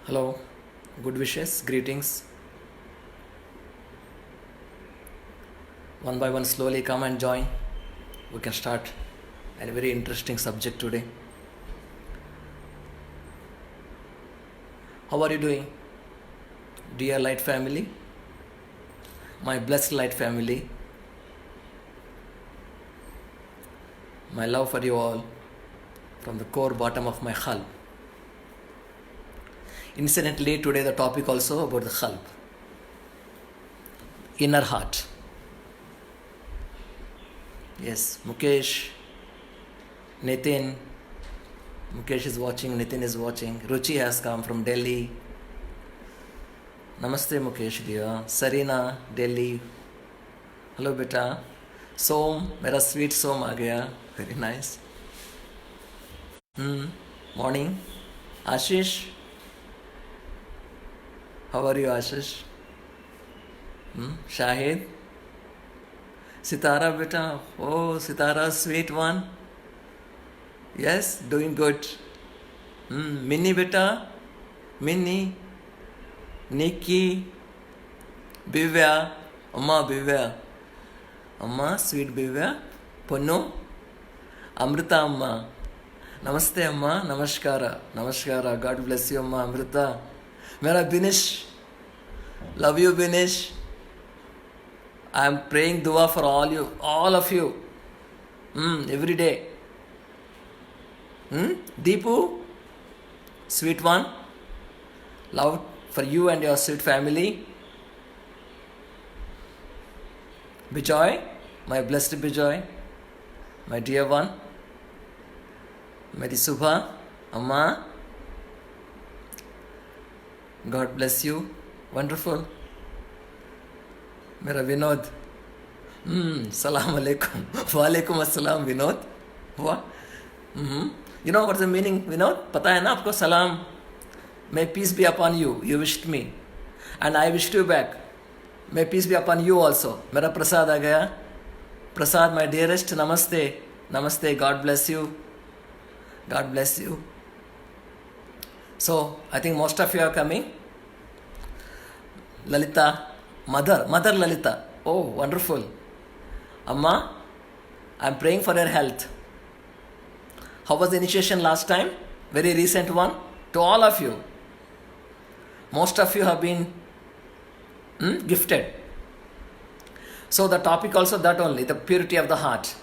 Hello, good wishes, greetings. One by one, slowly come and join. We can start a very interesting subject today. How are you doing, dear Light family? My blessed Light family, my love for you all from the core bottom of my qalb. Incidentally, today the topic also about the qalb, inner heart. Yes, Mukesh, Nitin, Mukesh is watching, Nitin is watching, Ruchi has come from Delhi. Namaste Mukesh dear. Sarina, Delhi. Hello beta. Som, मेरा sweet Som आ गया. Very nice. Morning. Ashish. How are you Ashish? Shahid. Sitara beta. Oh, Sitara, sweet one. Yes, doing good. Minnie beta. Minnie. Nikki. Bivya. Amma Bivya. Amma, sweet Bivya. Ponnu. Amrita Amma. Namaste Amma. Namaskara. Namaskara. God bless you Amma. Amrita. Mera Binish. Love you Binish. I am praying dua for all of you. Every day. Deepu. Sweet one. Love for you and your sweet family. Bijoy. My blessed Bijoy. My dear one. Meri Subha. Amma. God bless you. Wonderful. Mera Vinod. Salam alaikum. Wa alaikum assalam Vinod. What? You know what's the meaning, Vinod? Pata hai na aapko salam. May peace be upon you. You wished me. And I wished you back. May peace be upon you also. Mera Prasad aa gaya. Prasad, my dearest, namaste. Namaste. God bless you. God bless you. So, I think most of you are coming. Lalita, Mother Lalita. Oh, wonderful. Amma, I'm praying for your health. How was the initiation last time? Very recent one. To all of you. Most of you have been gifted. So the topic also that only, the purity of the heart.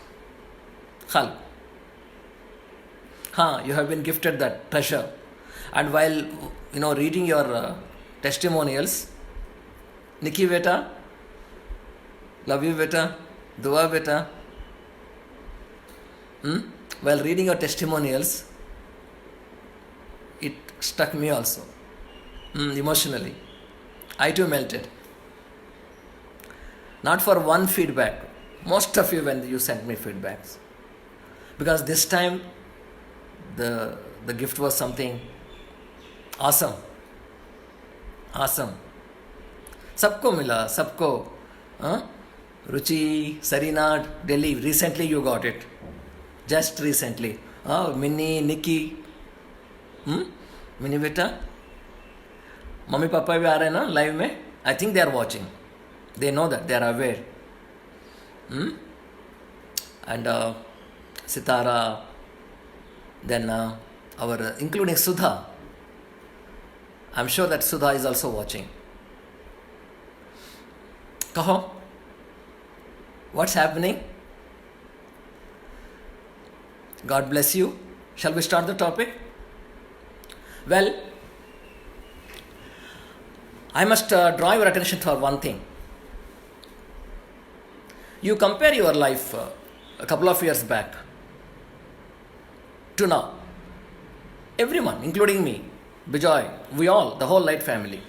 Qalb. You have been gifted that treasure. And while reading your testimonials, Nikki beta, love you beta, dua beta. While reading your testimonials, it struck me also, emotionally. I too melted. Not for one feedback, most of you when you sent me feedbacks. Because this time, the gift was something awesome. Awesome. सबको मिला, सबको. Ruchi, Sarina, Delhi, recently you got it. Just recently. Minnie, Nikki. Minnie beta. Mummy Papa भी आ रहे हैं ना live में? I think they are watching. They know that, they are aware. And Sitara, then our, including Sudha. I'm sure that Sudha is also watching. Kaho, what's happening? God bless you. Shall we start the topic? Well, I must draw your attention to one thing. You compare your life a couple of years back to now. Everyone, including me, Bijoy, we all, the whole Light family.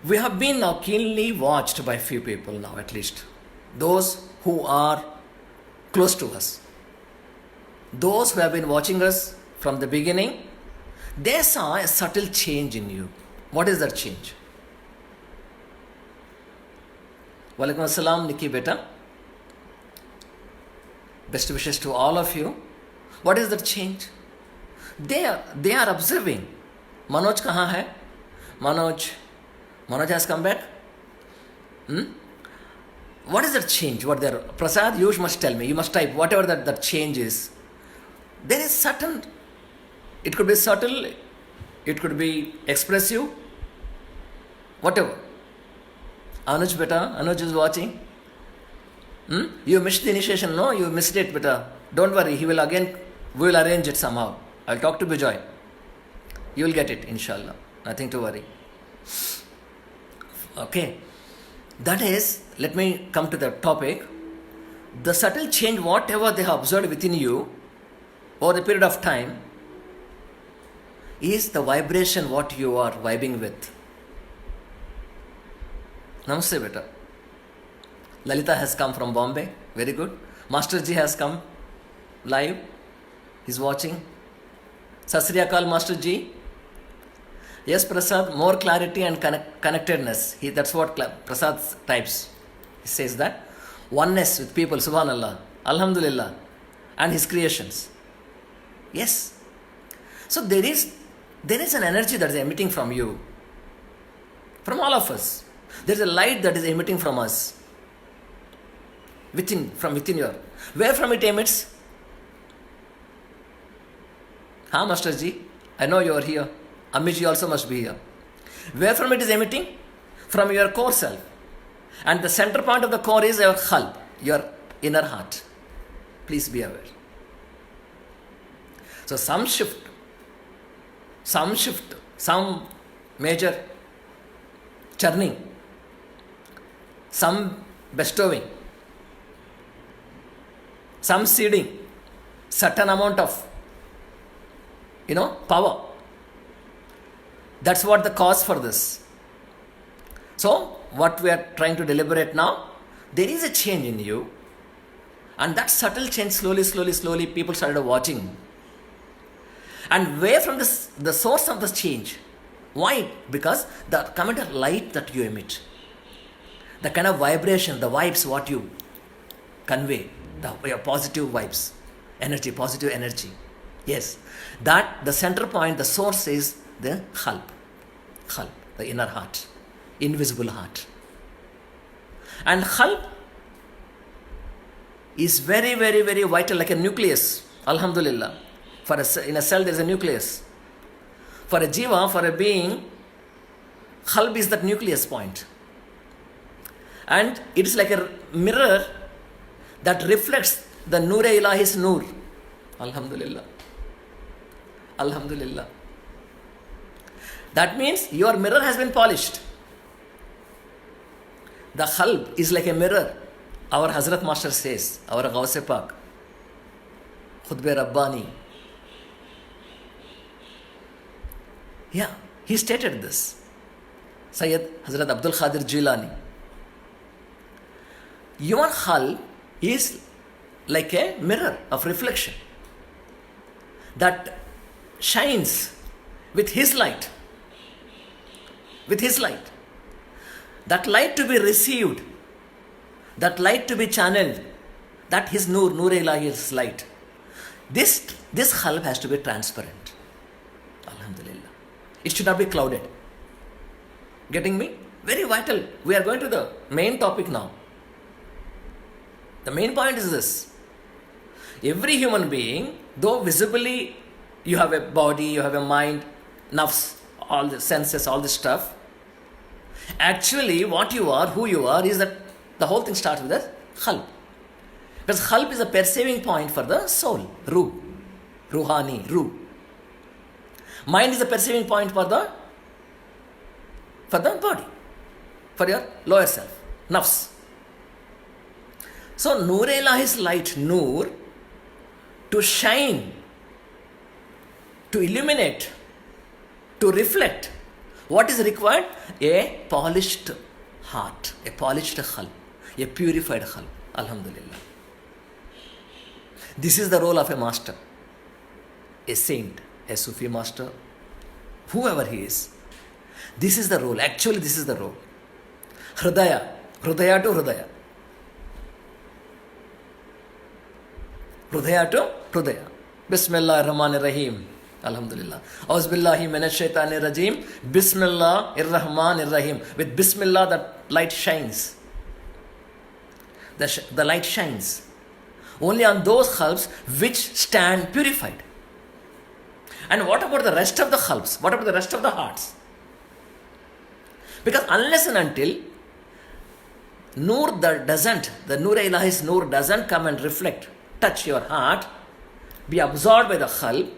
We have been now keenly watched by few people now, at least. Those who are close to us. Those who have been watching us from the beginning, they saw a subtle change in you. What is that change? Walaikum assalam, Nikki beta. Best wishes to all of you. What is that change? They are observing Manoj kahan hai? Manoj has come back? What is that change? What there? Prasad, you must tell me. You must type whatever that change is. There is certain, it could be subtle, it could be expressive, whatever. Anuj beta, Anuj is watching. You missed the initiation, no? You missed it, beta. Don't worry, we will arrange it somehow. I'll talk to Bijoy. You will get it, inshallah. Nothing to worry. Okay. That is, let me come to the topic. The subtle change, whatever they have observed within you over the period of time, is the vibration what you are vibing with. Namaste, beta. Lalita has come from Bombay. Very good. Master Ji has come live. He's watching. Sat Sri Akal, Master Ji. Yes, Prasad, more clarity and connectedness. That's what Prasad types. He says that. Oneness with people, Subhanallah, Alhamdulillah, and his creations. Yes. So there is an energy that is emitting from you, from all of us. There is a light that is emitting from us, from within your. Where from it emits? Master Ji, I know you are here. Amiji also must be here. Where from it is emitting? From your core self. And the center point of the core is your khalb, your inner heart. Please be aware. So some shift, some major churning, some bestowing, some seeding, certain amount of, power. That's what the cause for this. So, what we are trying to deliberate now, there is a change in you, and that subtle change slowly, people started watching. And where from the source of this change? Why? Because the kind of light that you emit, the kind of vibration, the vibes what you convey, your positive vibes, energy, positive energy. Yes, that the center point, the source is the khalb, the inner heart, invisible heart. And khalb is very, very, very vital, like a nucleus. Alhamdulillah. In a cell there is a nucleus. For a jiva, for a being, khalb is that nucleus point. And it is like a mirror that reflects the Noor-e-Ilahi's Noor. Alhamdulillah. Alhamdulillah. That means your mirror has been polished. The khalb is like a mirror. Our Hazrat Master says, our Gauss Pak, Khutbe Rabbani. Yeah, he stated this. Sayyid Hazrat Abdul Qadir Jilani. Your khalb is like a mirror of reflection that shines with his light. With his light. That light to be received, that light to be channeled, that his Noor-e-Ilahi's light. This khalb has to be transparent. Alhamdulillah. It should not be clouded. Getting me? Very vital. We are going to the main topic now. The main point is this. Every human being, though visibly you have a body, you have a mind, nafs, all the senses, all this stuff, actually what you are, who you are, is that the whole thing starts with a khalb. Because khalb is a perceiving point for the soul, ruh, ruhani, ruh. Mind is a perceiving point for the body, for your lower self, nafs. So Noor-e-Ilahi's light, Noor, to shine, to illuminate, to reflect, what is required? A polished heart, a polished khalb, a purified khalb. Alhamdulillah. This is the role of a master, a saint, a Sufi master, whoever he is. This is the role. Actually, this is the role. Hridaya to Hridaya. Hridaya to Hridaya. Bismillah ar-Rahman ar-Rahim. Alhamdulillah. Auzubillahi minash shaitanir rajim. Bismillah ir-Rahman ir-Rahim. With Bismillah, the light shines. The light shines only on those qalbs which stand purified. And what about the rest of the qalbs? What about the rest of the hearts? Because unless and until the Nur-e-Ilahi's Nur doesn't come and reflect, touch your heart, be absorbed by the qalb,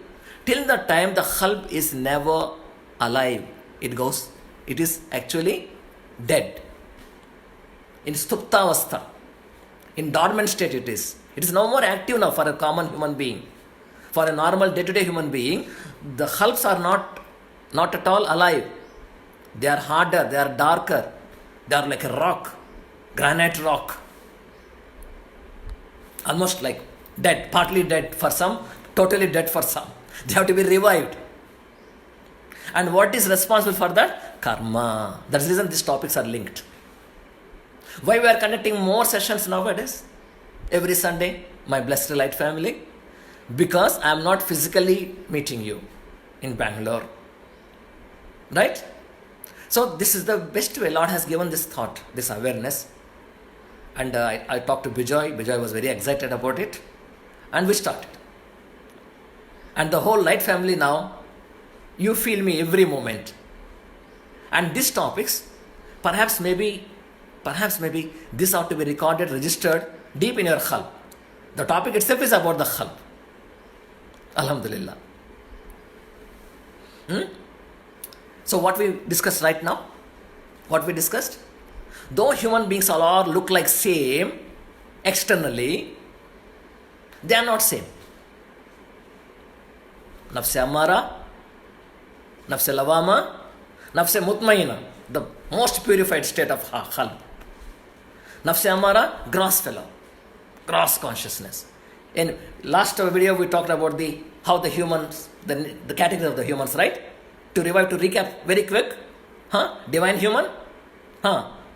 till the time the qalb is never alive. It is actually dead. In stuptavastha, in dormant state it is. It is no more active now for a common human being. For a normal day-to-day human being, the qalbs are not at all alive. They are harder, they are darker, they are like a rock, granite rock. Almost like dead, partly dead for some, totally dead for some. They have to be revived. And what is responsible for that? Karma. That's the reason these topics are linked. Why we are conducting more sessions nowadays? Every Sunday, my blessed light family. Because I am not physically meeting you in Bangalore. Right? So this is the best way. Lord has given this thought, this awareness. And I talked to Bijoy. Bijoy was very excited about it. And we started. And the whole light family now, you feel me every moment. And these topics, perhaps maybe this ought to be recorded, registered deep in your qalb. The topic itself is about the qalb. Alhamdulillah. So what we discussed right now, what we discussed, though human beings all look like same externally, they are not same. Nafse Amara, Nafse Lawama, Nafse Mutmaina, the most purified state of qalb. Nafse Amara, gross fellow, gross consciousness. In last video we talked about how the humans, the category of the humans, right? To recap very quick, divine human,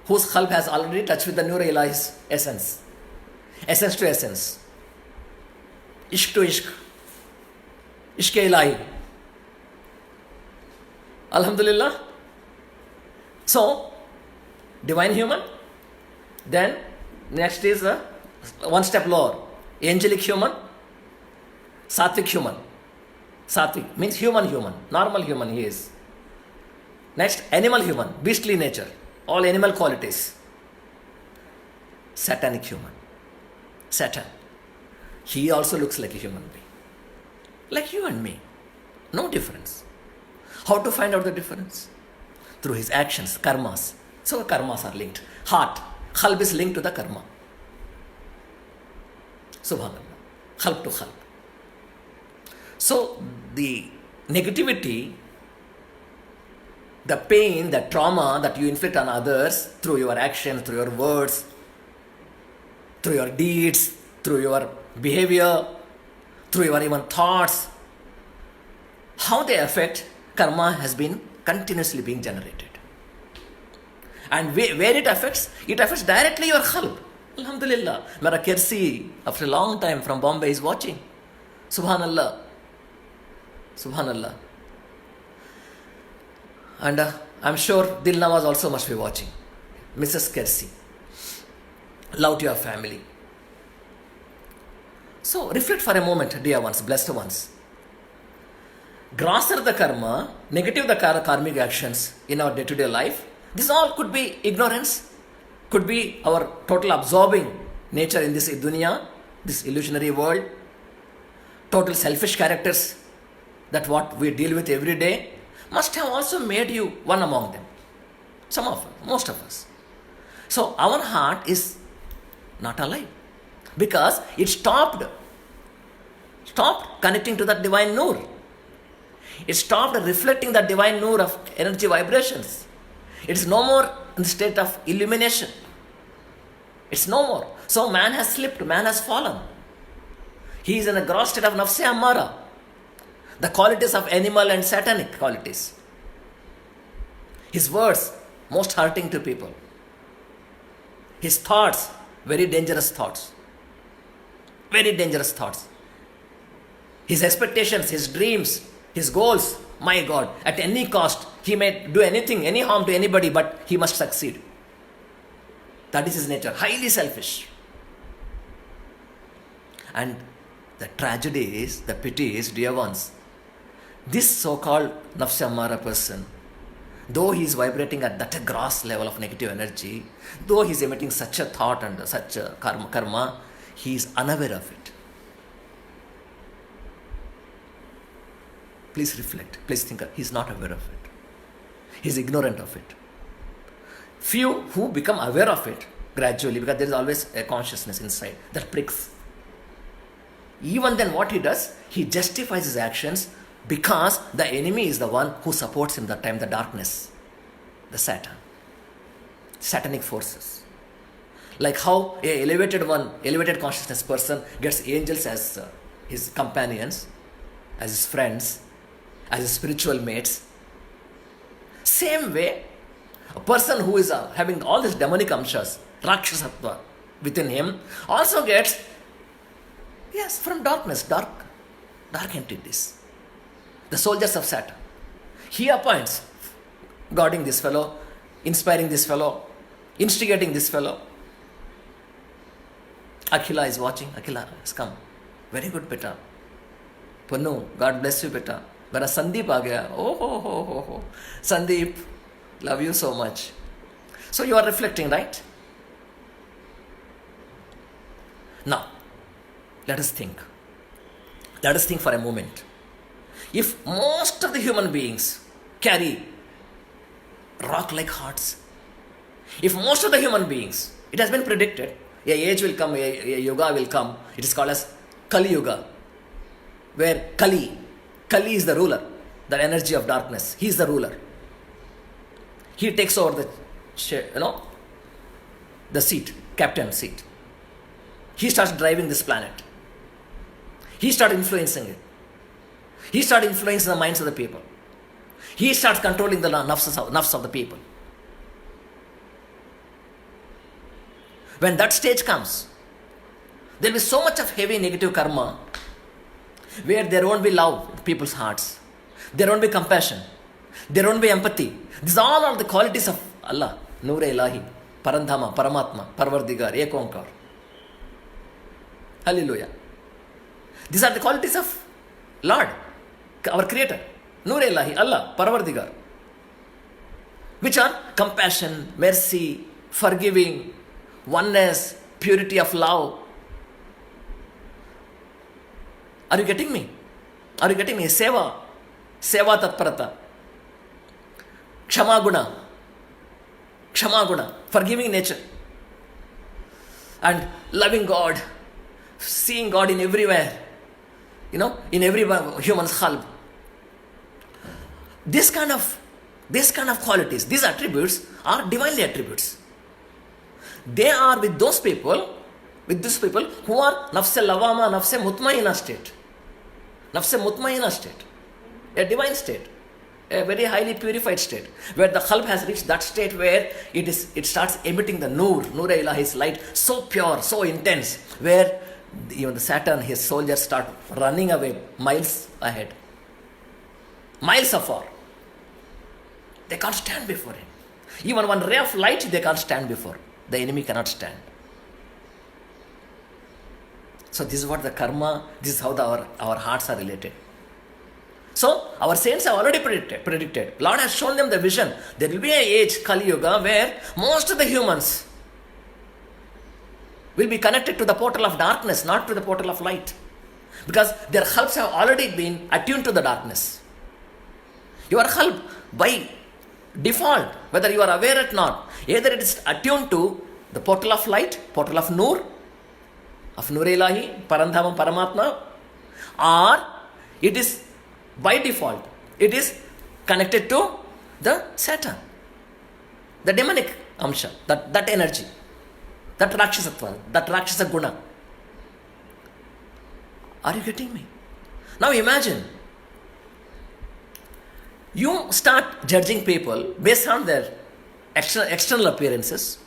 whose qalb has already touched with the Nur-e-Ilahi's essence to essence, ishq to ishq, ishq-e-Ilahi. Alhamdulillah. So, divine human. Then, next is one step lower, angelic human, sattvic human. Sattvic means human, normal human he is. Next, animal human, beastly nature, all animal qualities. Satanic human, Satan. He also looks like a human being. Like you and me. No difference. How to find out the difference? Through his actions, karmas. So karmas are linked. Heart, qalb is linked to the karma. Subhanallah. Qalb to qalb. So the negativity, the pain, the trauma that you inflict on others through your actions, through your words, through your deeds, through your behavior, through your even thoughts, how they affect, karma has been continuously being generated. And where it affects directly your qalb. Alhamdulillah. Mera Kersi, after a long time from Bombay, is watching. Subhanallah. Subhanallah. And I'm sure Dil Nawaz also must be watching. Mrs. Kersi. Love to your family. So reflect for a moment, dear ones, blessed ones. Grosser the karma, negative the karmic actions in our day-to-day life, this all could be ignorance, could be our total absorbing nature in this dunya, this illusionary world, total selfish characters that what we deal with every day must have also made you one among them. Some of us, most of us. So our heart is not alive because it stopped connecting to that divine nur. It stopped reflecting that divine nur of energy vibrations. It's no more in the state of illumination. It's no more. So man has slipped, man has fallen. He is in a gross state of nafse ammara. The qualities of animal and satanic qualities. His words, most hurting to people. His thoughts, very dangerous thoughts. Very dangerous thoughts. His expectations, his dreams, His goals, my God, at any cost, he may do anything, any harm to anybody, but he must succeed. That is his nature, highly selfish. And the tragedy is, the pity is, dear ones, this so-called Nafs Ammara person, though he is vibrating at that gross level of negative energy, though he is emitting such a thought and such a karma, he is unaware of it. Please reflect, please think, he is not aware of it. He is ignorant of it. Few who become aware of it gradually, because there is always a consciousness inside that pricks. Even then what he does, he justifies his actions because the enemy is the one who supports him that time, the darkness, the Satan, satanic forces. Like how a elevated consciousness person gets angels as his companions, as his friends, as his spiritual mates. Same way, a person who is having all these demonic amshas, Rakshasatva within him, also gets, yes, from darkness, dark entities. The soldiers of Saturn. He appoints, guarding this fellow, inspiring this fellow, instigating this fellow. Akhila is watching. Akhila has come. Very good, beta. Punnu, God bless you, beta. But Sandeep aa gaya. Oh. Sandeep, love you so much. So you are reflecting, right? Now, let us think. Let us think for a moment. If most of the human beings carry rock-like hearts, if most of the human beings, it has been predicted, a age will come, a yuga will come, it is called as Kali Yuga, where Kali is the ruler, the energy of darkness, he is the ruler. He takes over the seat, captain seat. He starts driving this planet. He starts influencing it. He starts influencing the minds of the people. He starts controlling the nafs of the people. When that stage comes, there will be so much of heavy negative karma where there won't be love in people's hearts. There won't be compassion. There won't be empathy. These all are the qualities of Allah, Noor Ilahi, Parandhama, Paramatma, Parvardigar, Ekonkar. Hallelujah. These are the qualities of Lord, our Creator, Noor Ilahi, Allah, Parvardigar, which are compassion, mercy, forgiving, oneness, purity of love. Are you getting me? Are you getting me? Seva tatparata, Kshama guna, forgiving nature, and loving God, seeing God in everywhere, in every human's qalb. This kind of qualities, these attributes are divinely attributes. They are with those people who are nafse lawama, nafse mutmaina state. Nafse mutmaina state, a divine state, a very highly purified state, where the qalb has reached that state where it starts emitting the Noor Ilahi's light, so pure, so intense, where even the Saturn, his soldiers start running away miles ahead, miles afar. They can't stand before him. Even one ray of light they can't stand before. The enemy cannot stand. So this is what the karma, this is how our hearts are related. So our saints have already predicted. Lord has shown them the vision. There will be an age, Kali Yuga, where most of the humans will be connected to the portal of darkness, not to the portal of light. Because their qalbs have already been attuned to the darkness. Your qalb, by default, whether you are aware or not, either it is attuned to the portal of light, portal of Noor Ilahi, Parandhama, Paramatma, or it is by default, it is connected to the Saturn, the demonic amsha, that energy, that Rakshasatva, that Rakshasa guna. Are you getting me? Now imagine, you start judging people based on their external appearances,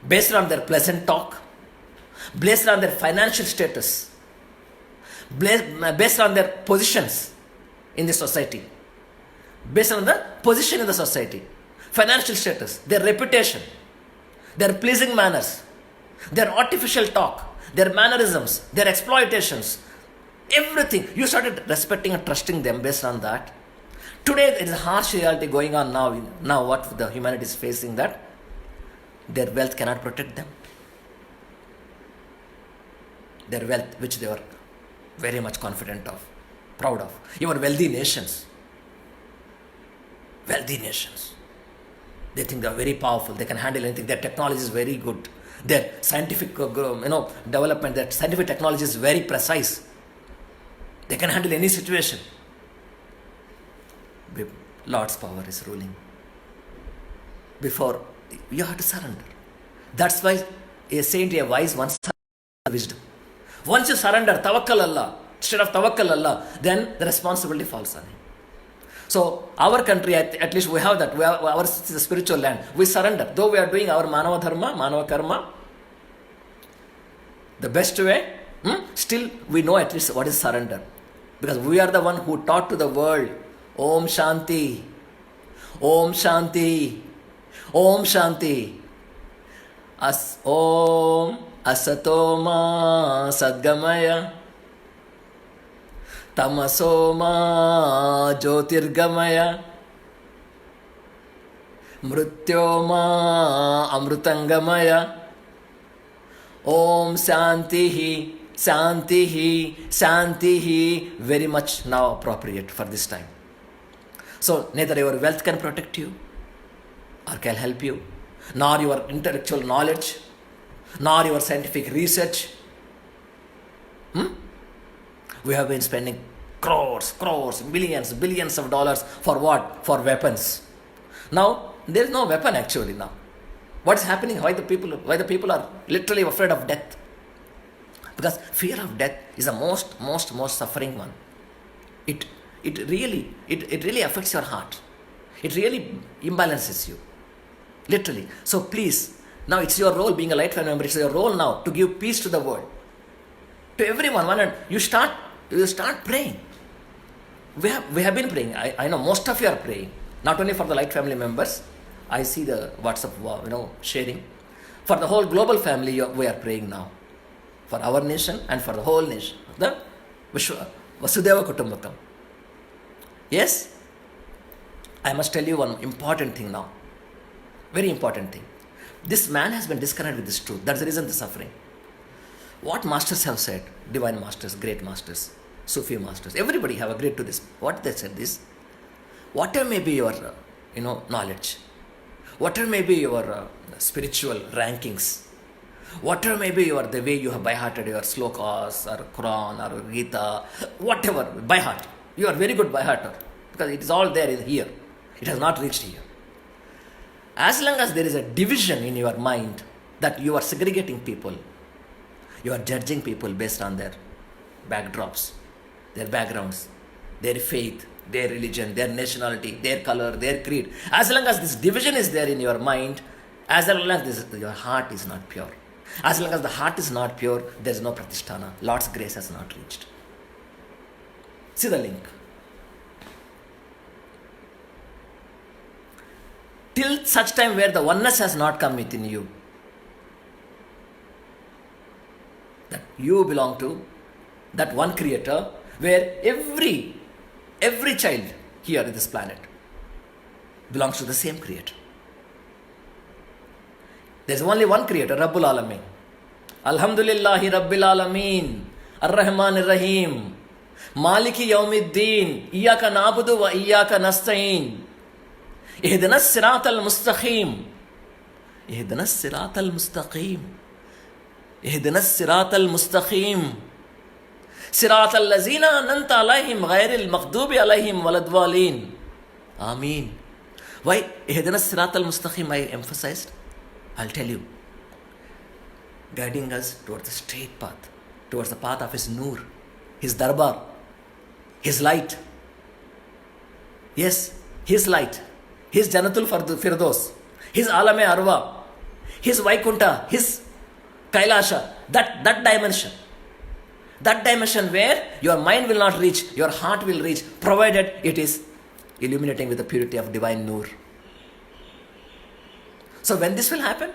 based on their pleasant talk, based on their financial status, based on their positions in the society, based on the position in the society, financial status, their reputation, their pleasing manners, their artificial talk, their mannerisms, their exploitations, everything. You started respecting and trusting them based on that. Today there is a harsh reality going on now. Now what the humanity is facing, that their wealth cannot protect them. Their wealth, which they were very much confident of, proud of. Even wealthy nations, they think they are very powerful. They can handle anything. Their technology is very good. Their scientific, development, their scientific technology is very precise. They can handle any situation. Lord's power is ruling. Before, you have to surrender. That's why a saint, a wise one, wisdom. Once you surrender, tawakkal Allah, instead of tawakkal Allah, then the responsibility falls on him. So our country, at least we have that. Our spiritual land. We surrender. Though we are doing our manava dharma, manava karma, the best way, still we know at least what is surrender. Because we are the one who taught to the world, Om Shanti, Om Shanti, Om Shanti. Om Asatoma Sadgamaya, Tamasoma Jyotirgamaya, Mrutyoma Amrutangamaya. Om Shantihi, Shantihi, Shantihi. Very much now appropriate for this time. So neither your wealth can protect you or can help you, nor your intellectual knowledge, nor your scientific research. We have been spending crores, millions, billions of dollars for what? For weapons. Now there is no weapon actually now. What is happening? Why the people are literally afraid of death? Because fear of death is the most suffering one. It really affects your heart. It really imbalances you. Literally. So please, now it's your role, being a Light Family member, it's your role now to give peace to the world. To everyone. You start praying. We have been praying. I know most of you are praying. Not only for the Light Family members. I see the WhatsApp sharing. For the whole global family, we are praying now. For our nation and for the whole nation. The Vasudeva Kutumbakam. Yes? I must tell you one important thing now. Very important thing. This man has been disconnected with this truth. That's the reason the suffering. What masters have said, divine masters, great masters, Sufi masters, everybody have agreed to this. What they said is, whatever may be your, knowledge, whatever may be your spiritual rankings, whatever may be the way you have by-hearted your slokas or Quran or Gita, whatever, by heart. You are very good by-hearter because it is all there here. It has not reached here. As long as there is a division in your mind that you are segregating people, you are judging people based on their backdrops, their backgrounds, their faith, their religion, their nationality, their color, their creed. As long as this division is there in your mind, as long as your heart is not pure. As long as the heart is not pure, there is no pratisthana. Lord's grace has not reached. See the link. Till such time where the oneness has not come within you, that you belong to that one creator, where every child here in this planet belongs to the same creator. There's only one creator, Rabbul Alameen. Alhamdulillahi Rabbil Alameen, Ar-Rahman Ar-Rahim, Maliki Yawmiddin, Iyaka Na'budu wa Iyaka Nasta'in, Ihdinas Siratal Mustaqim, Ihdinas Siratal Mustaqim, Ihdinas Siratal Mustaqim, Siratal Lazina Ananta Alayhim Ghairil Maghdubi Alayhim Waladwalin. Ameen. Why Ihdinas Siratal Mustaqim I emphasized? I'll tell you. Guiding us towards the straight path, towards the path of His Noor, His Darbar, His light. Yes, His light, His Janatul Firdaus, His Alame Arwa, His Vaikunta, His Kailasha, that dimension. That dimension where your mind will not reach, your heart will reach, provided it is illuminating with the purity of divine Noor. So when this will happen?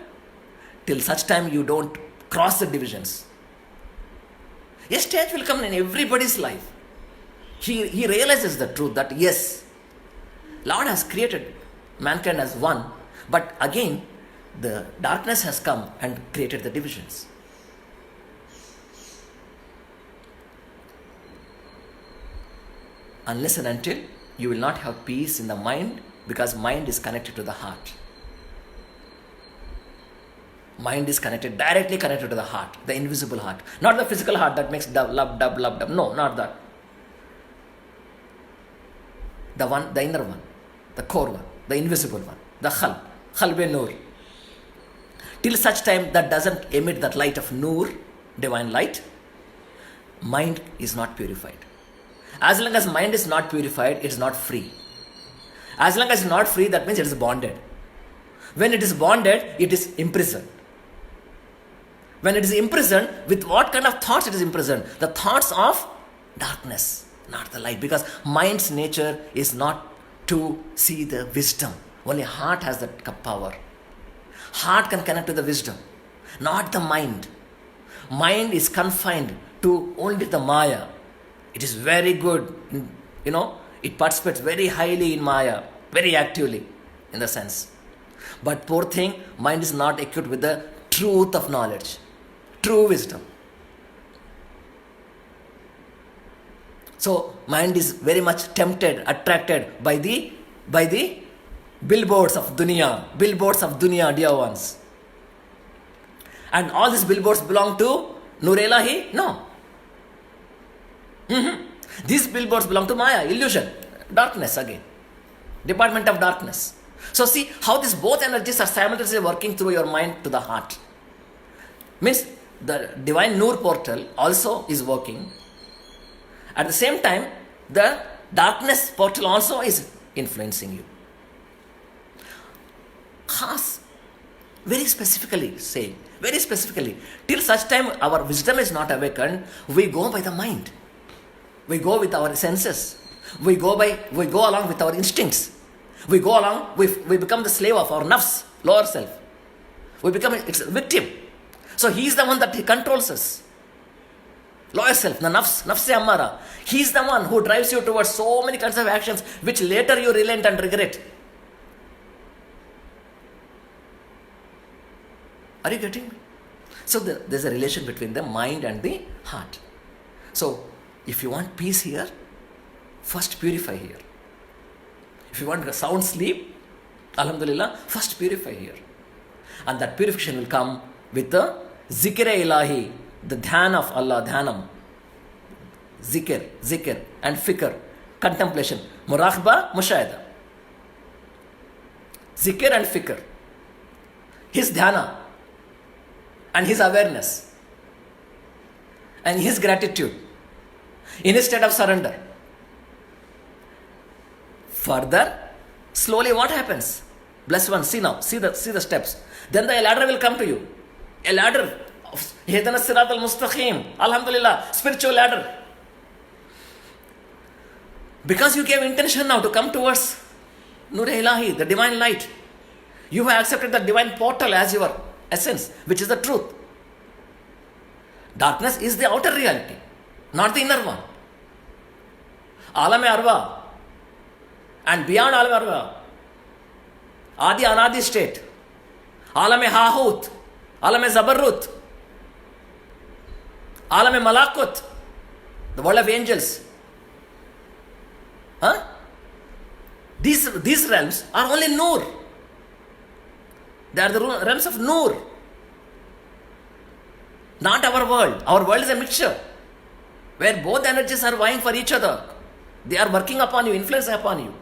Till such time you don't cross the divisions. A stage will come in everybody's life. He realizes the truth that yes, Lord has created mankind as one, but again the darkness has come and created the divisions. Unless and until you will not have peace in the mind, because mind is connected to the heart. Mind is directly connected to the heart, the invisible heart. Not the physical heart that makes dub, lub, dub, lub, dub. No, not that. The one, the inner one, the core one, the invisible one, the Khalb Noor. Till such time that doesn't emit that light of Noor, divine light, mind is not purified. As long as mind is not purified, it is not free. As long as it is not free, that means it is bonded. When it is bonded, it is imprisoned. When it is imprisoned, with what kind of thoughts it is imprisoned? The thoughts of darkness, not the light. Because mind's nature is not to see the wisdom. Only heart has that power. Heart can connect to the wisdom, not the mind. Mind is confined to only the Maya. It is very good, it participates very highly in Maya, very actively, in the sense. But poor thing, mind is not equipped with the truth of knowledge, true wisdom. So, mind is very much tempted, attracted by the billboards of dunya, dear ones. And all these billboards belong to Noor Elahi? No. These billboards belong to Maya, illusion, darkness again. Department of darkness. So see how these both energies are simultaneously working through your mind to the heart. Means the divine Noor portal also is working. At the same time, the darkness portal also is influencing you. Khas, very specifically, till such time our wisdom is not awakened, we go by the mind. We go with our senses. We go along with our instincts. We become the slave of our nafs, lower self. We become its victim. So he is the one that he controls us. Lower self, the nafs ammara. He is the one who drives you towards so many kinds of actions which later you relent and regret. Are you getting me? So there's a relation between the mind and the heart. So if you want peace here, first purify here. If you want a sound sleep, alhamdulillah, first purify here. And that purification will come with the zikr-e-ilahi, the dhyan of Allah, dhyanam. Zikr, and fikr, contemplation. Muraqba, mushahada. Zikr and fikr. His dhyana and his awareness and his gratitude in his state of surrender. Further, slowly what happens? Blessed one, see the steps. Then the ladder will come to you. A ladder of Ihdina Sirat al-Mustaqim. Alhamdulillah, spiritual ladder. Because you gave intention now to come towards Noor Ilahi, the divine light. You have accepted the divine portal as your essence, which is the truth. Darkness is the outer reality, not the inner one. Alam Arwa and beyond Alam Arwa, Adi Anadi state, Alam Hahut, Alam Zabarut, Alam Malakut, the world of angels. These realms are only Noor. They are the realms of Noor. Not our world. Our world is a mixture where both energies are vying for each other. They are working upon you, influencing upon you.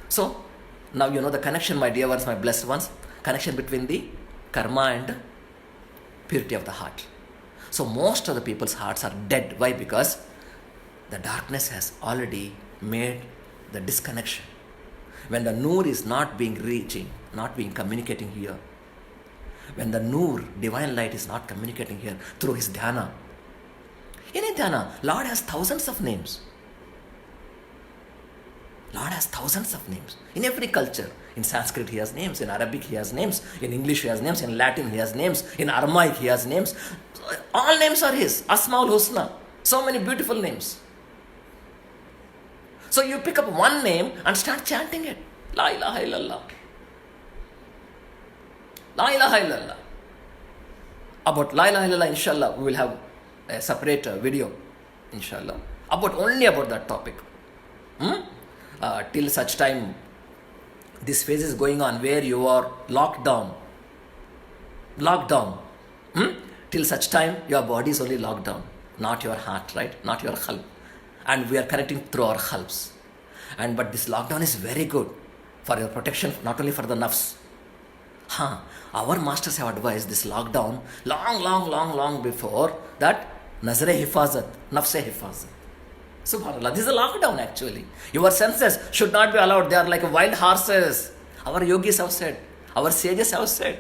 So, now you know the connection, my dear ones, my blessed ones, connection between the karma and purity of the heart. So, most of the people's hearts are dead. Why? Because the darkness has already made the disconnection. When the Noor is not being communicating here, when the Noor, divine light, is not communicating here through his dhyana, Anythana, Lord has thousands of names. Lord has thousands of names. In every culture. In Sanskrit he has names, in Arabic he has names, in English he has names, in Latin he has names, in Aramaic he has names. All names are his. Asmaul Husna. So many beautiful names. So you pick up one name and start chanting it. La ilaha illallah. La ilaha illallah. About La ilaha illallah, inshallah, we will have a separate video, inshallah, only about that topic. Till such time this phase is going on where you are locked down. Till such time your body is only locked down, not your heart, right? Not your qalb. And we are connecting through our qalbs. But this lockdown is very good for your protection, not only for the nafs. Our masters have advised this lockdown long before that. Nazare hifazat, nafse hifazat. Subhanallah, this is a lockdown actually. Your senses should not be allowed. They are like wild horses. Our yogis have said, our sages have said.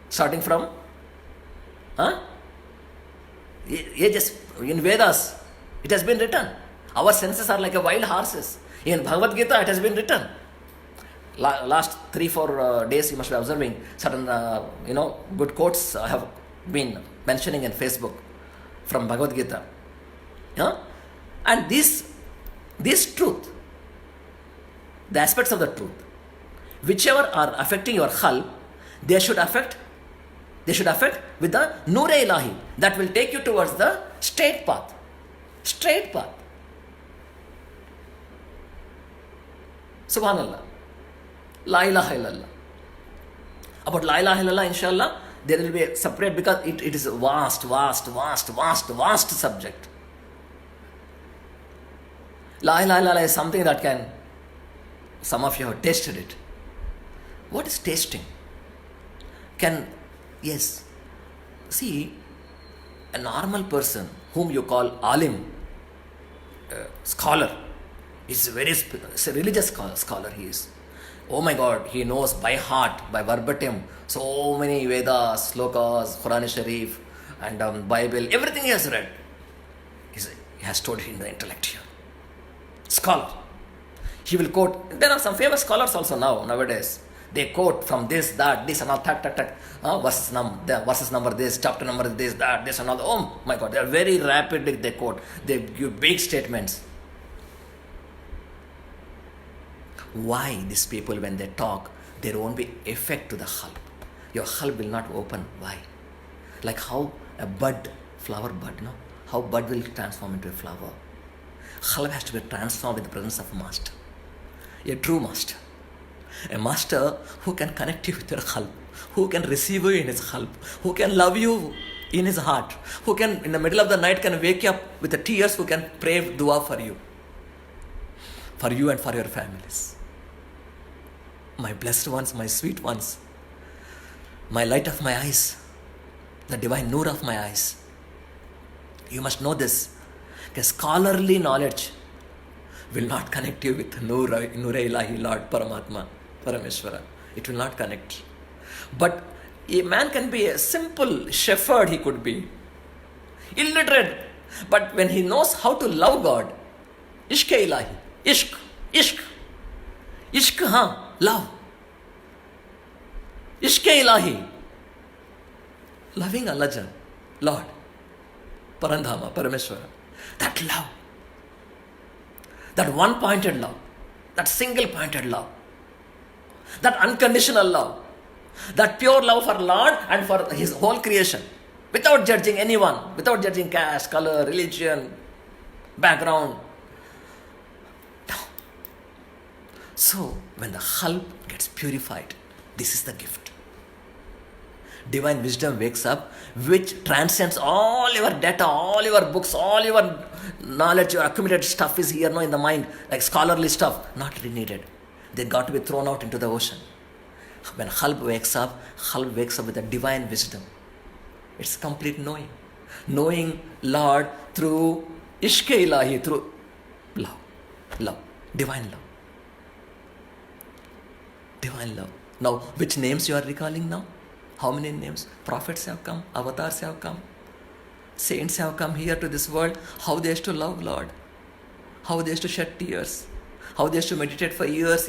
Starting from, just in Vedas, it has been written. Our senses are like a wild horses. In Bhagavad Gita, it has been written. Last 3-4 days, you must be observing certain, good quotes I have been mentioning in Facebook from Bhagavad Gita. And this truth, the aspects of the truth, whichever are affecting your qalb, they should affect with the Noor-e Ilahi that will take you towards the straight path. Subhanallah. La ilaha illallah. About La ilaha illallah, inshallah, there will be a separate, because it is a vast subject. La ilaha illallah is something that some of you have tasted it. What is tasting? Yes. See, a normal person whom you call alim, scholar, is a religious scholar he is. Oh my God, he knows by heart, by verbatim, so many Vedas, slokas, Quran Sharif, and Bible, everything he has read. He has stored it in the intellect here. Scholar. He will quote. There are some famous scholars also nowadays. They quote from this, that, this, and all, verses number this, chapter number this, that, this, and all. Oh my God, they are very rapidly, they quote. They give big statements. Why these people, when they talk, there won't be effect to the qalb. Your qalb will not open. Why? Like how a flower bud, how bud will transform into a flower. Qalb has to be transformed with the presence of a master. A true master. A master who can connect you with your qalb, who can receive you in his qalb, who can love you in his heart, who can, in the middle of the night, can wake you up with the tears, who can pray dua for you and for your families. My blessed ones, my sweet ones, my light of my eyes, the divine noor of my eyes. You must know this. Because scholarly knowledge will not connect you with Noor-e Ilahi, Lord Paramatma, Parameshwara. It will not connect. But a man can be a simple shepherd, he could be. Illiterate. But when he knows how to love God, Ishq-e Ilahi, Ishq, love. Ishq-e Ilahi, loving Allah, Lord, Parandhama, Parameshwara. That love, that one-pointed love, that single-pointed love, that unconditional love, that pure love for Lord and for His whole creation, without judging anyone, without judging caste, color, religion, background. No. So, when the qalb gets purified, this is the gift. Divine wisdom wakes up, which transcends all your data, all your books, all your knowledge, your accumulated stuff is here now in the mind, like scholarly stuff, not really needed. They got to be thrown out into the ocean. When qalb wakes up with a divine wisdom. It's complete knowing. Knowing Lord through Ishq-e Ilahi, through love, divine love. Divine love. Now, which names you are recalling now? How many names? Prophets have come, avatars have come, saints have come here to this world. How they used to love Lord, how they used to shed tears, how they used to meditate for years,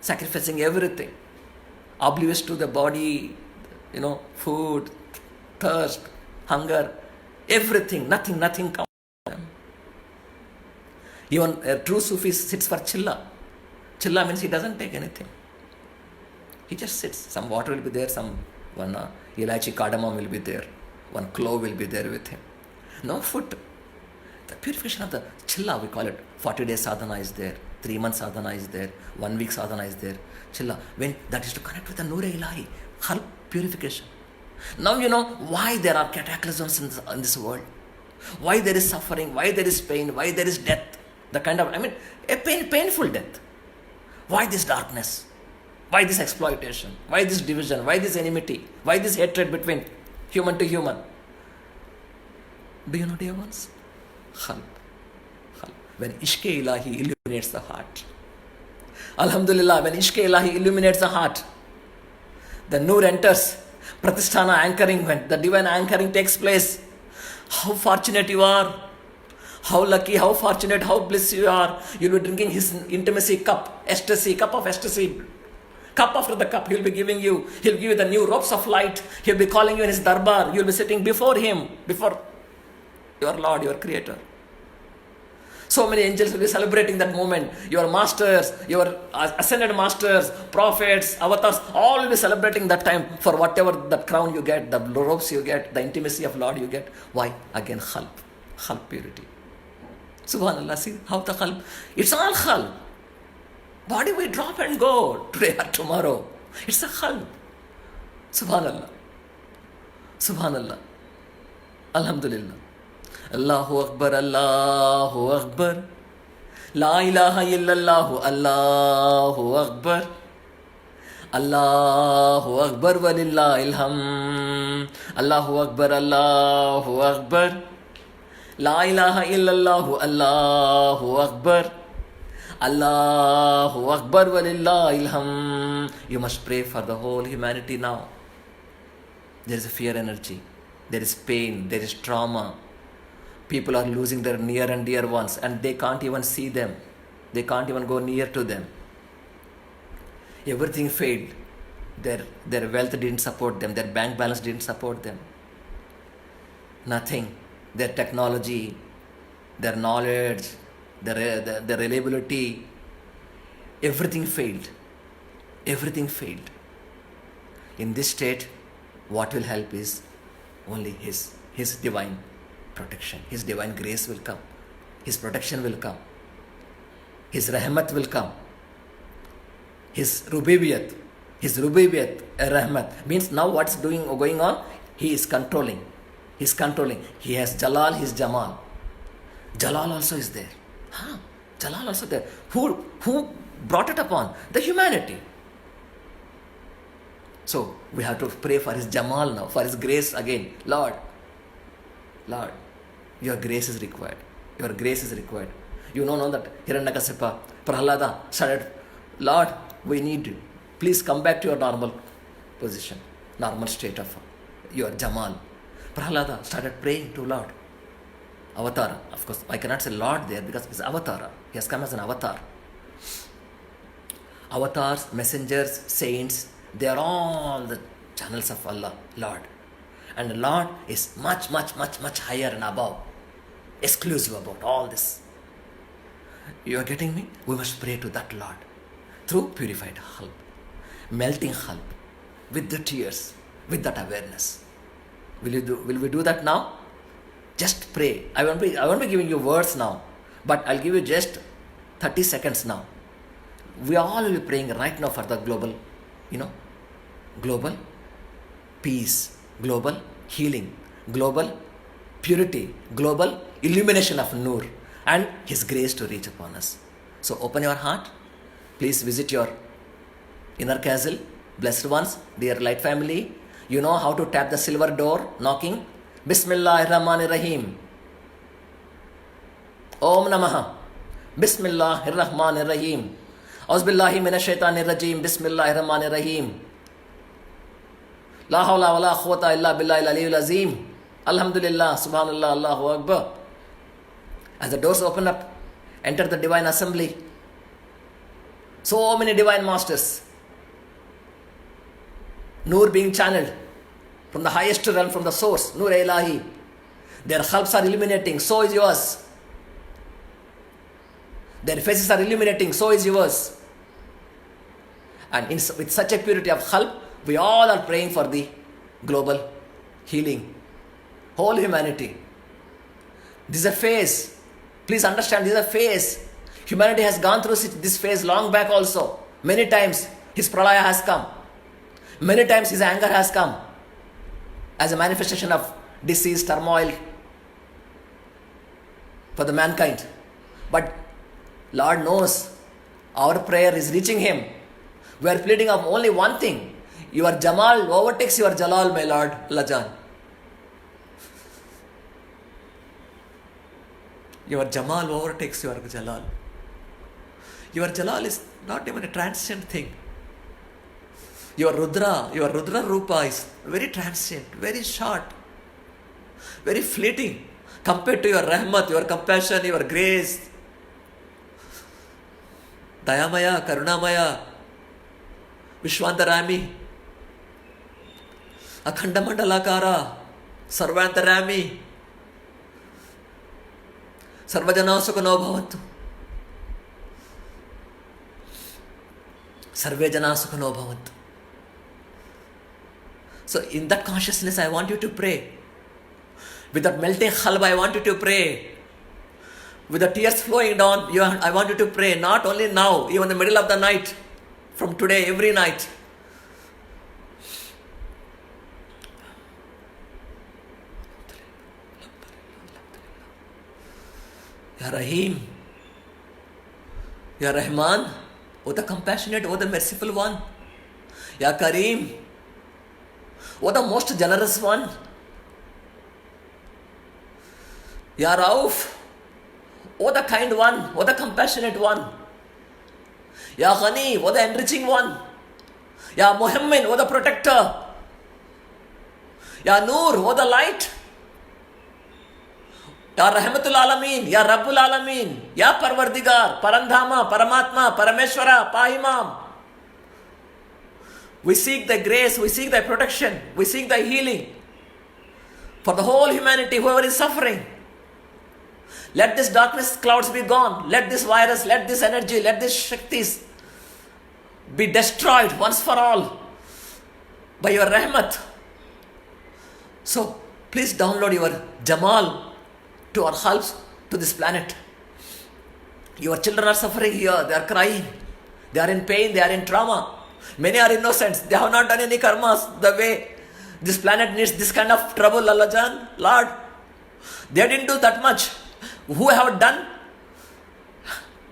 sacrificing everything, oblivious to the body, food, thirst, hunger, everything, nothing comes. Even a true Sufi sits for chilla. Chilla means he doesn't take anything. He just sits. Some water will be there, one ilachi cardamom will be there, one clove will be there with him. No food. The purification of the chilla, we call it. 40 days sadhana is there, 3 months sadhana is there, 1 week sadhana is there. Chilla, when that is to connect with the Noor-e-Ilahi, Khalq, purification. Now you know why there are cataclysms in this world. Why there is suffering, why there is pain, why there is death. A painful death. Why this darkness? Why this exploitation? Why this division? Why this enmity? Why this hatred between human to human? Do you know, dear ones? Khalq. When Ishq-e-Ilahi illuminates the heart. Alhamdulillah, when Ishq-e-Ilahi illuminates the heart, the Noor enters. Pratisthana anchoring, when the divine anchoring takes place. How fortunate you are. How lucky, how fortunate, how blessed you are. You'll be drinking his intimacy cup, ecstasy, cup of ecstasy. Cup after the cup he'll be giving you. He'll give you the new ropes of light. He'll be calling you in his darbar. You'll be sitting before him, before your Lord, your Creator. So many angels will be celebrating that moment. Your masters, your ascended masters, prophets, avatars, all will be celebrating that time for whatever the crown you get, the robes you get, the intimacy of Lord you get. Why? Again, khalq purity. Subhanallah, see how the khalq, it's all khalq. Body we drop and go today or tomorrow. It's a khalq. Subhanallah. Alhamdulillah. Allahu Akbar, Allahu Akbar. La ilaha illallah, Allahu Akbar. Allahu Akbar walillahil hamd. Allahu Akbar, Allahu Akbar. La ilaha illallah, Allahu Akbar. Allahu Akbar walillahil hamd. You must pray for the whole humanity now. There is a fear energy. There is pain. There is trauma. People are losing their near and dear ones and they can't even see them. They can't even go near to them. Everything failed. Their wealth didn't support them. Their bank balance didn't support them. Nothing. Their technology, their knowledge, their reliability, everything failed. Everything failed. In this state, what will help is only His divine protection. His divine grace will come. His protection will come. His rahmat will come. His rububiyat, rahmat means now what's going on? He is controlling. He's controlling. He has Jalal, His Jamal. Jalal also is there. Jalal also there. Who brought it upon? The humanity. So we have to pray for His Jamal now, for His grace again. Lord, your grace is required. Your grace is required. You know that Hiranyakasipa, Prahlada started, Lord, we need you. Please come back to your normal position, normal state of your Jamal. Prahlada started praying to Lord. Avatar. Of course, I cannot say Lord there because it's Avatar. He has come as an avatar. Avatars, messengers, saints, they are all the channels of Allah, Lord. And the Lord is much higher and above, exclusive about all this. You are getting me? We must pray to that Lord through purified khalq, melting khalq, with the tears, with that awareness. Will we do that now? Just pray. I won't be giving you words now, but I'll give you just 30 seconds now. We all will be praying right now for the global peace, global healing, global purity, global illumination of Noor and His grace to reach upon us. So open your heart. Please visit your inner castle. Blessed ones, dear light family, you know how to tap the silver door, knocking. Bismillahirrahmanirrahim. Om Namaha. Bismillahirrahmanirrahim. Auzubillahi minash shaitanir rajim. Bismillahirrahmanirrahim. La hawla wa la quwwata illa billahi al-aliyyil azim. Alhamdulillah, subhanallah, Allahu Akbar. As the doors open up, enter the divine assembly. So many divine masters. Noor being channeled from the highest realm, from the source, Noor Ilahi. Their helps are illuminating, so is yours. Their faces are illuminating, so is yours. And with such a purity of help, we all are praying for the global healing. Whole humanity. This is a phase. Please understand, this is a phase. Humanity has gone through this phase long back also. Many times his pralaya has come. Many times his anger has come as a manifestation of disease, turmoil for the mankind. But Lord knows our prayer is reaching him. We are pleading of only one thing. Your Jamal overtakes your Jalal, my Lord Lajan. Your Jamal overtakes your Jalal. Your Jalal is not even a transient thing. Your Rudra Rupa is very transient, very short, very fleeting compared to your Rahmat, your compassion, your grace. Dayamaya, Karunamaya, Vishwantarami, Akhandamandalakara, Sarvantarami, Sarvajana Sukhano Bhavantu. Sarve Jana Sukhano Bhavantu. So in that consciousness, I want you to pray. With that melting halwa, I want you to pray. With the tears flowing down, I want you to pray. Not only now, even in the middle of the night. From today, every night. Ya Rahim, Ya Rahman, O the compassionate, O the merciful one. Ya Kareem, O the most generous one. Ya Rauf, O the kind one, O the compassionate one. Ya Ghani, O the enriching one. Ya Muhammin, O the protector. Ya Noor, O the light. Ya Rahmatul Alameen, Ya Rabbul Alameen, Ya Parvardigar, Parandhama, Paramatma, Parameshwara, Pahimam. We seek thy grace, we seek thy protection, we seek thy healing for the whole humanity, whoever is suffering. Let this darkness clouds be gone. Let this virus, let this energy, let these Shaktis be destroyed once for all by your Rahmat. So, please download your Jamal to our helps to this planet. Your children are suffering here, they are crying, they are in pain, they are in trauma. Many are innocent, they have not done any karmas the way this planet needs this kind of trouble, Allah Jan, Lord. They didn't do that much. Who have done?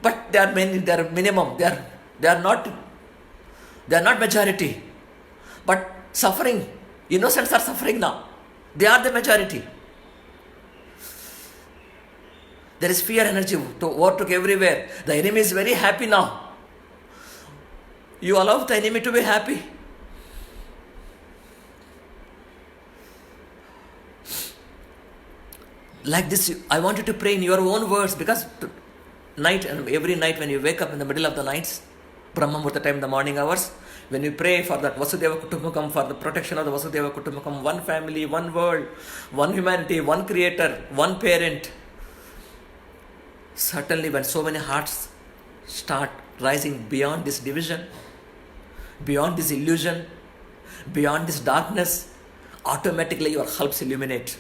But they are many, they are minimum, they are not majority. But suffering, innocents are suffering now. They are the majority. There is fear energy to overtake everywhere. The enemy is very happy now. You allow the enemy to be happy. Like this, I want you to pray in your own words, because night and every night when you wake up in the middle of the nights, Brahma Murta time, the morning hours, when you pray for that Vasudeva Kutumbakam, for the protection of the Vasudeva Kutumbakam, one family, one world, one humanity, one creator, one parent. Certainly when so many hearts start rising beyond this division, beyond this illusion, beyond this darkness, automatically your helps illuminate.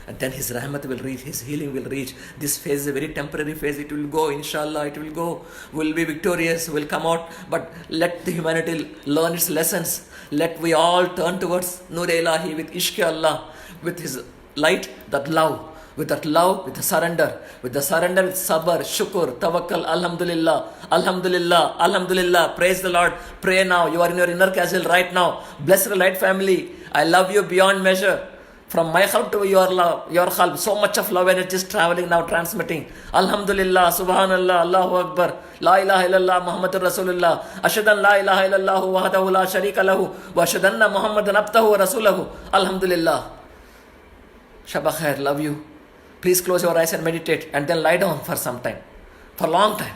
And then his rahmat will reach, his healing will reach. This phase is a very temporary phase. It will go, inshallah, it will go. We'll be victorious, we'll come out. But let the humanity learn its lessons. Let we all turn towards Noor Ilahi with Ishq Allah, with his light, that love. With that love, with the surrender, with sabr, shukr, tawakkal, alhamdulillah, alhamdulillah, alhamdulillah. Praise the Lord. Pray now. You are in your inner castle right now. Blessed light family. I love you beyond measure. From my qalb to your love, your qalb, so much of love energy is traveling now, transmitting. Alhamdulillah, Subhanallah, Allahu Akbar, La ilaha illallah, Muhammadur Rasulullah, Ashadan la ilaha illallah, wahdahu la sharika lahu, wa ashadanna Muhammadan abdahu wa rasulahu. Alhamdulillah. Shaba khair, love you. Please close your eyes and meditate and then lie down for some time, for a long time.